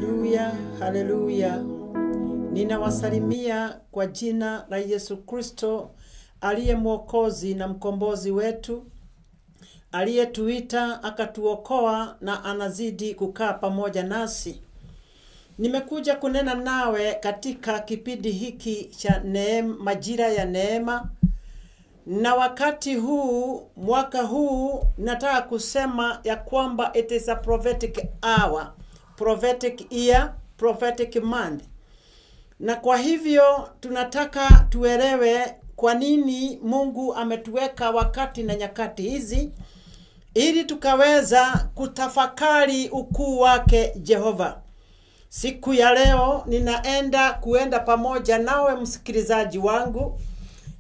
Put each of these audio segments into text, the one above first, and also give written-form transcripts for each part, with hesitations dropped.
Haleluya, haleluya. Ninawasalimia kwa jina la Yesu Kristo, aliye mwokozi na mkombozi wetu, aliyetuita akatuokoa na anazidi kukaa pamoja nasi. Nimekuja kunena nawe katika kipindi hiki cha majira ya neema. Na wakati huu, mwaka huu, nataka kusema ya kwamba it is a prophetic hour, prophetic year, prophetic month. Na kwa hivyo tunataka tuelewe kwa nini Mungu ametuweka wakati na nyakati hizi, ili tukaweza kutafakari ukuu wake Jehova. Siku ya leo ninaenda kuenda pamoja nawe msikilizaji wangu,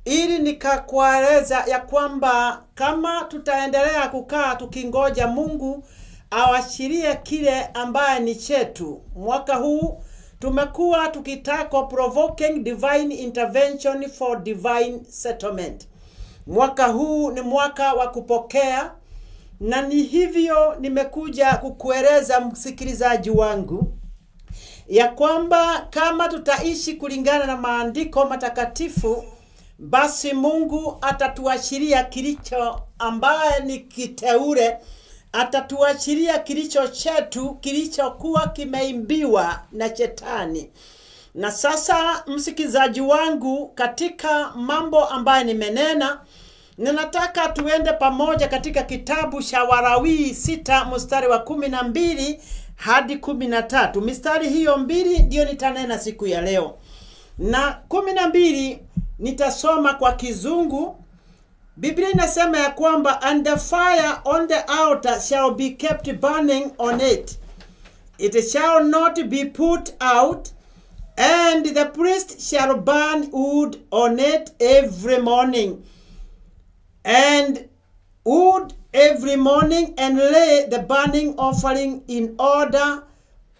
ili nikakueleza ya kwamba kama tutaendelea kukaa tukingoja Mungu awashirie kile ambaye ni chetu. Mwaka huu tumekuwa tukitaka provoking divine intervention for divine settlement. Mwaka huu ni mwaka wa kupokea, na ni hivyo nimekuja kukueleza msikilizaji wangu ya kwamba kama tutaishi kulingana na maandiko matakatifu, basi Mungu atatuashiria kilicho ambaye ni kiteule, atatuashiria kilicho chetu, kilichokuwa kimeimbiwa na Shetani. Na sasa msikizaji wangu, katika mambo ambaye nimenena, ninataka tuende pamoja katika kitabu cha Walawi 6 mstari wa 12 hadi 13. Mistari hiyo mbili ndio nitanena siku ya leo. Na 12 nitasoma kwa Kizungu. Biblia inasema ya kwamba, and the fire on the altar shall be kept burning on it. It shall not be put out, and the priest shall burn wood on it every morning. And wood every morning, and lay the burning offering in order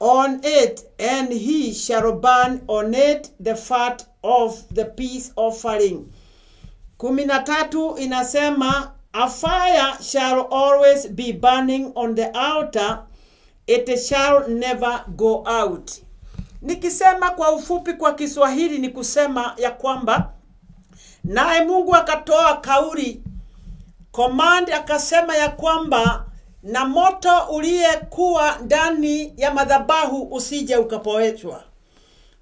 on it, and he shall burn on it the fat of the peace offering. 13 inasema, a fire shall always be burning on the altar, it shall never go out. Nikisema kwa ufupi kwa Kiswahili ni kusema ya kwamba, naye Mungu akatoa kauli, command, akasema ya kwamba, na moto uliyekuwa ndani ya madhabahu usije ukapoeshwa.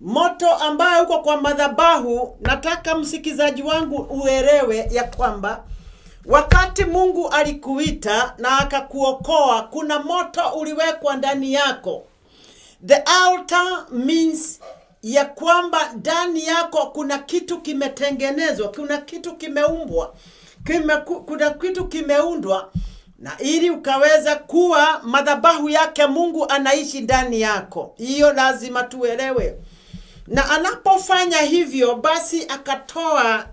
Moto ambaye uko kwa madhabahu, nataka msikizaji wangu uelewe ya kwamba wakati Mungu alikuita na akakuokoa, kuna moto uliwekwa ndani yako. The altar means ya kwamba ndani yako kuna kitu kimetengenezwa, kuna kitu kimeumbwa, kuna kitu kimeundwa, na ili ukaweza kuwa madhabahu yake Mungu anaishi ndani yako. Hiyo lazima tuelewe. Na anapofanya hivyo, basi akatoa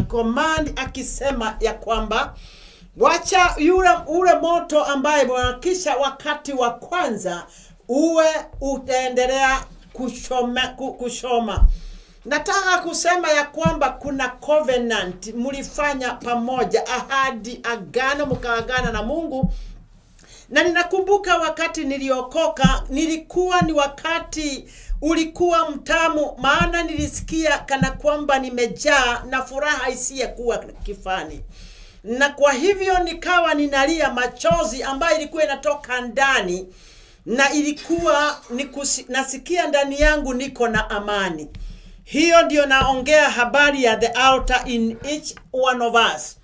command akisema ya kwamba, wacha ule moto ambaye kisha wakati wa kwanza uwe utaendelea kushoma. Nataka kusema ya kwamba kuna covenant mlifanya pamoja, ahadi, agano mkaagana na Mungu. Na ninakumbuka wakati niliokoka, nilikuwa ni wakati ulikuwa mtamu, maana nilisikia kana kwamba nimejaa na furaha isiyokuwa kifani. Na kwa hivyo nikawa ninalia machozi ambayo ilikuwa inatoka ndani, na ilikuwa nasikia ndani yangu niko na amani. Hiyo ndio naongea habari ya the altar in each one of us.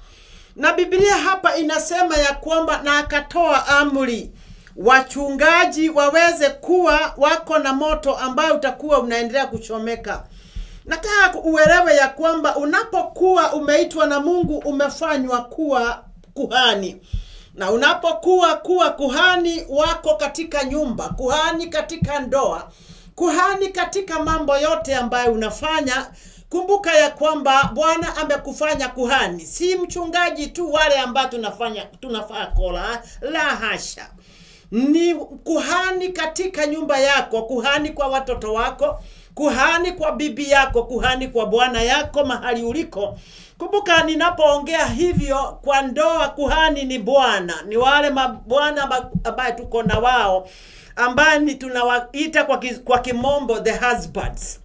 Na Biblia hapa inasema ya kwamba, na akatoa amri wachungaji waweze kuwa wako na moto ambao utakuwa unaendelea kuchomeka. Nataka uelewe ya kwamba unapokuwa umeitwa na Mungu, umefanywa kuwa kuhani. Na unapokuwa kuhani wako katika nyumba, kuhani katika ndoa, kuhani katika mambo yote ambayo unafanya, kumbuka ya kwamba Bwana amekufanya kuhani. Si mchungaji tu wale ambao tunafaa kola, la hasha. Ni kuhani katika nyumba yako, kuhani kwa watoto wako, kuhani kwa bibi yako, kuhani kwa bwana yako mahali uliko. Kumbuka ninapoongea hivyo kwa ndoa, kuhani ni bwana, ni wale mabwana ambaye tuko na wao ambaye ni tunawaita kwa kimombo the husbands.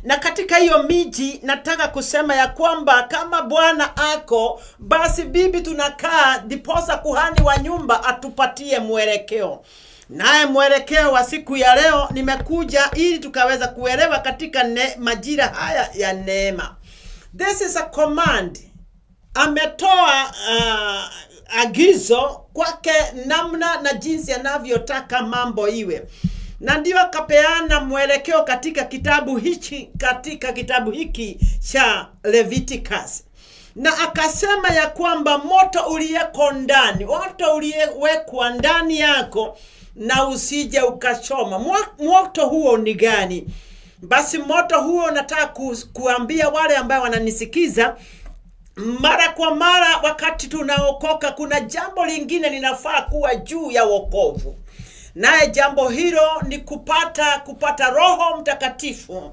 Na katika hiyo miji nataka kusema ya kwamba kama bwana ako, basi bibi tunakaa diposa kuhani wa nyumba atupatie mwelekeo. Naye mwelekeo wa siku ya leo nimekuja ili tukaweza kuelewa katika majira haya ya neema. This is a command. Ametoa agizo kwake namna na jinsi anavyotaka mambo iwe. Na ndio akapeana mwelekeo katika kitabu hiki cha Leviticus. Na akasema ya kwamba moto uliyeko ndani, moto uliyewekwa ndani yako na usije ukachoma. Moto huo ni gani? Basi moto huo nataka kuambia wale ambao wananisikiza, mara kwa mara wakati tunaokoka kuna jambo lingine linafaa kuwa juu ya wokovu. Naye jambo hilo ni kupata Roho Mtakatifu.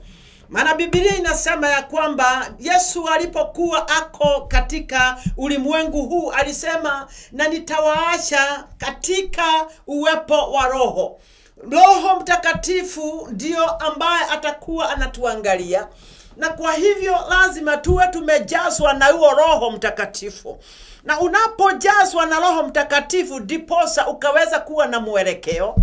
Maana Biblia inasema ya kwamba Yesu alipokuwa ako katika ulimwengu huu alisema, na nitawaacha katika uwepo wa Roho. Roho Mtakatifu ndio ambaye atakuwa anatuangalia. Na kwa hivyo lazima tuwe tumejazwa na huo Roho Mtakatifu. Na unapojazwa na Roho Mtakatifu diposa ukaweza kuwa na mwelekeo,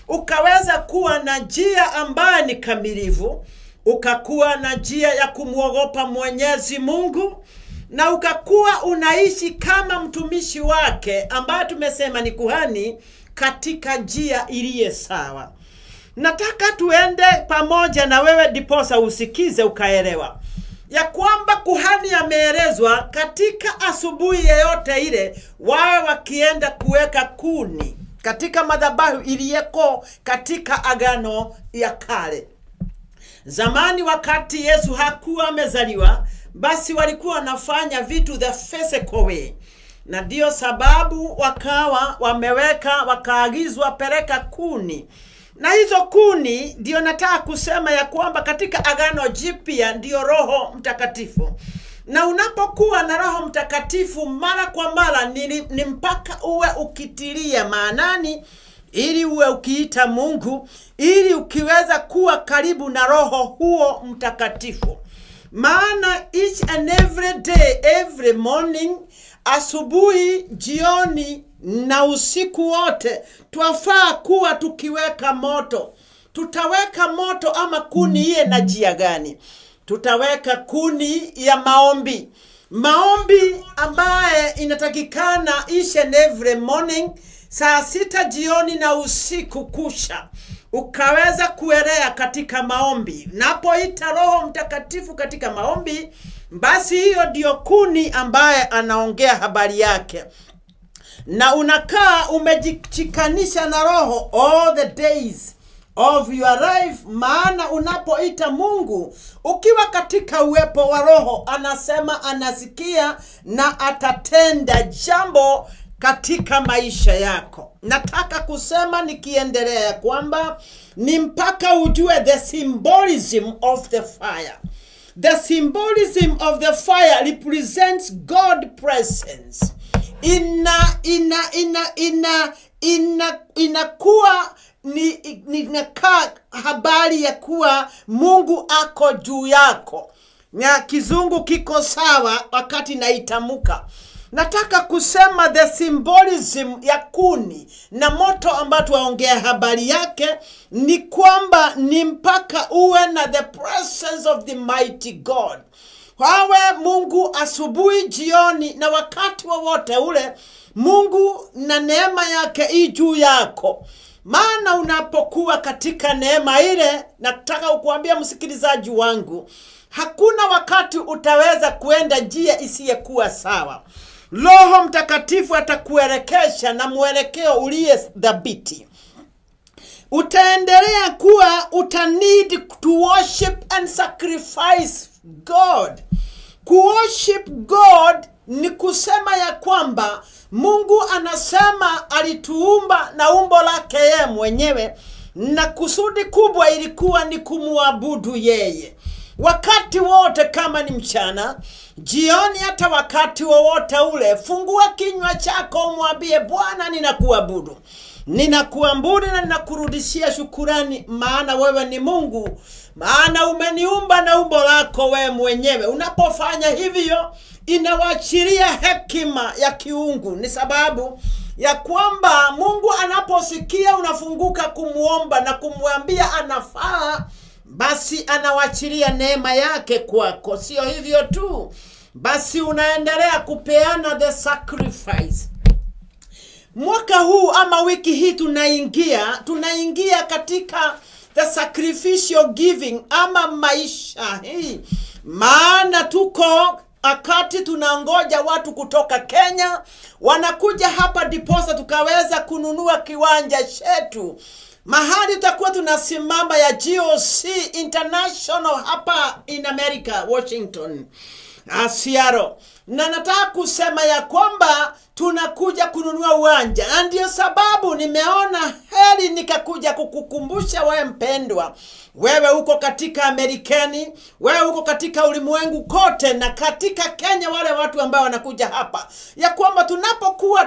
ukaweza kuwa na njia ambayo ni kamilifu, ukakuwa na njia ya kumuogopa Mwenyezi Mungu, na ukakuwa unaishi kama mtumishi wake ambaye tumesema ni kuhani katika njia iliye sawa. Nataka tuende pamoja na wewe diposa usikize ukaelewa ya kwamba kuhani ameelezwa katika asubuhi yoyote ile wawe wakienda kuweka kuni katika madhabahu iliyeko katika agano ya kale. Zamani wakati Yesu hakuwa amezaliwa, basi walikuwa wanafanya vitu the physical way. Na ndio sababu wakawa wakaagizwa peleka kuni. Na hizo kuni ndio nataka kusema ya kwamba katika agano jipya ndio Roho Mtakatifu. Na unapokuwa na Roho Mtakatifu mara kwa mara ni mpaka uwe ukitilia maanani, ili uwe ukiita Mungu, ili ukiweza kuwa karibu na Roho huo Mtakatifu. Maana each and every day, every morning, asubuhi, jioni na usiku wote twafaa kuwa tukiweka moto. Tutaweka moto ama kuni iye na njia gani? Tutaweka kuni ya maombi. Maombi ambaye inatakikana each and every morning, saa 6 jioni na usiku kusha. Ukaweza kuelea katika maombi. Napoita Roho Mtakatifu katika maombi, basi hiyo ndio kuni ambaye anaongea habari yake. Na unakaa umejikanisha na Roho all the days of your life. Maana unapoita Mungu ukiwa katika uwepo wa Roho, anasema anasikia na atatenda jambo katika maisha yako. Nataka kusema nikiendelea kwamba ni mpaka ujue the symbolism of the fire. The symbolism of the fire represents God presence. Inakuwa inakaa habari ya kuwa Mungu ako juu yako. Na kizungu kiko sawa wakati naitamuka. Nataka kusema the symbolism ya kuni na moto ambao tuwaongea habari yake ni kwamba ni mpaka uwe na the presence of the mighty God. Wawe Mungu asubuhi, jioni na wakati wowote ule, Mungu na neema yake juu yako. Maana unapokuwa katika neema ile, nataka kukuambia msikilizaji wangu, hakuna wakati utaweza kuenda njia isiyekuwa sawa. Roho Mtakatifu atakuelekesha na mwelekeo uliye thabiti. Utaendelea kuwa need to worship and sacrifice God. Kuworship God ni kusema ya kwamba Mungu anasema alituumba na umbo lake yeye mwenyewe, na kusudi kubwa ilikuwa ni kumuabudu yeye. Wakati wote, kama ni mchana, jioni, hata wakati wowote ule, fungua kinywa chako umwambie Bwana ninakuabudu. Ninakuabudu na ninakurudishia shukurani, maana wewe ni Mungu, maana umeniumba na umbo lako wewe mwenyewe. Unapofanya hivyo inawachilia hekima ya kiungu. Ni sababu ya kwamba Mungu anaposikia unafunguka kumuomba na kumwambia anafaa, basi anawachilia neema yake kwako. Sio hivyo tu, basi unaendelea kupeana the sacrifice. Mwaka huu ama wiki hii tunaingia katika the sacrificial giving ama maisha hii. Maana tuko akati tunangoja watu kutoka Kenya wanakuja hapa diposa tukaweza kununua kiwanja chetu. Mahali tutakuwa tunasimama ya GOC International hapa in America, Washington, Seattle. Na nataka kusema ya kwamba tunakuja kununua uwanja. Ndio sababu nimeona heri nikakuja kukukumbusha wewe mpendwa. Wewe uko katika Amerikani, wewe uko katika ulimwengu kote na katika Kenya, wale watu ambao wanakuja hapa, ya kwamba tunapokuwa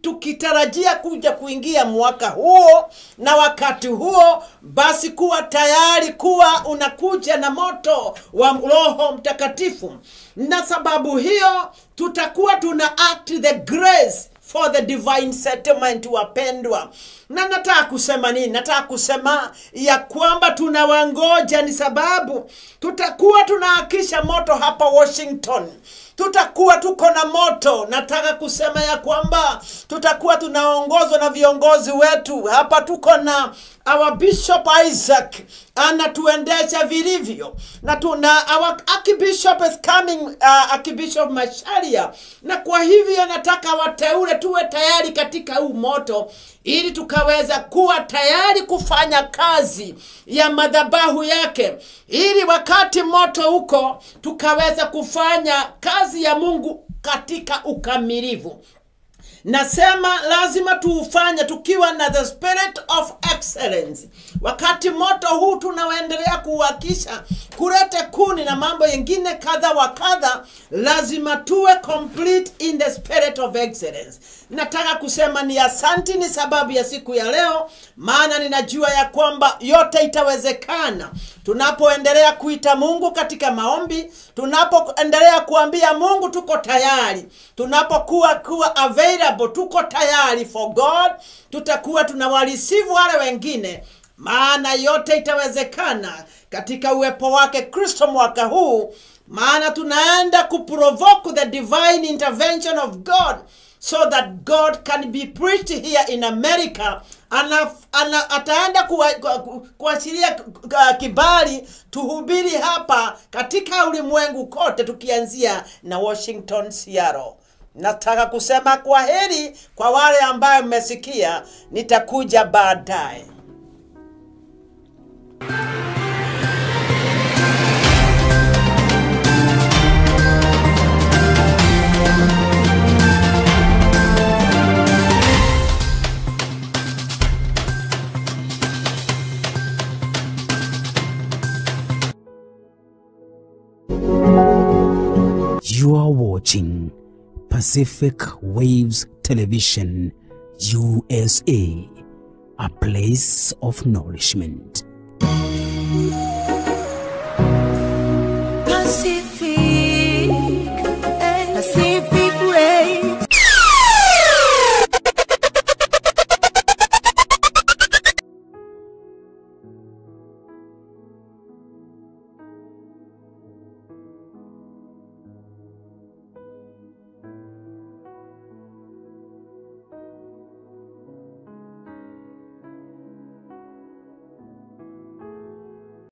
tukitarajia kuja kuingia mwaka huo na wakati huo, basi kuwa tayari, kuwa unakuja na moto wa Roho Mtakatifu. Na sababu hiyo tutakuwa tuna act the grace for the divine settlement, wapendwa. Na nataka kusema nini? Nataka kusema ya kwamba tunawangoja ni sababu tutakuwa tunahakisha moto hapa Washington. Tutakuwa tuko na moto. Nataka kusema ya kwamba tutakuwa tunaongozwa na viongozi wetu. Hapa tuko na our Bishop Isaac anatuendesha vilivyo. Na our Archbishop is coming, Archbishop Macharia. Na kwa hivyo nataka wateule tuwe tayari katika huu moto, ili tukaweza kuwa tayari kufanya kazi ya madhabahu yake, ili wakati moto huko tukaweza kufanya kazi ya Mungu katika ukamilifu. Nasema lazima tuufanye tukiwa na the spirit of excellence. Wakati moto huu tunaendelea kuhakisha kulete kuni na mambo yengine kadha wa kadha, lazima tuwe complete in the spirit of excellence. Nataka kusema ni asante ni sababu ya siku ya leo, maana ninajua ya kwamba yote itawezekana tunapoendelea kuita Mungu katika maombi, tunapoendelea kuambia Mungu tuko tayari, tunapokuwa available, tuko tayari for God, tutakuwa tunawareceive wale wengine, maana yote itawezekana katika uwepo wake Kristo mwaka huu. Maana tunaenda kuprovoke the divine intervention of God, so that God can be preached here in America. Ataenda kuachilia kibali tuhubiri hapa katika ulimwengu kote, tukianzia na Washington, Seattle. Nataka kusema kwa heri kwa wale ambao mmesikia, nitakuja baadaye. You are watching Pacific Waves Television, USA, a place of nourishment. Pacific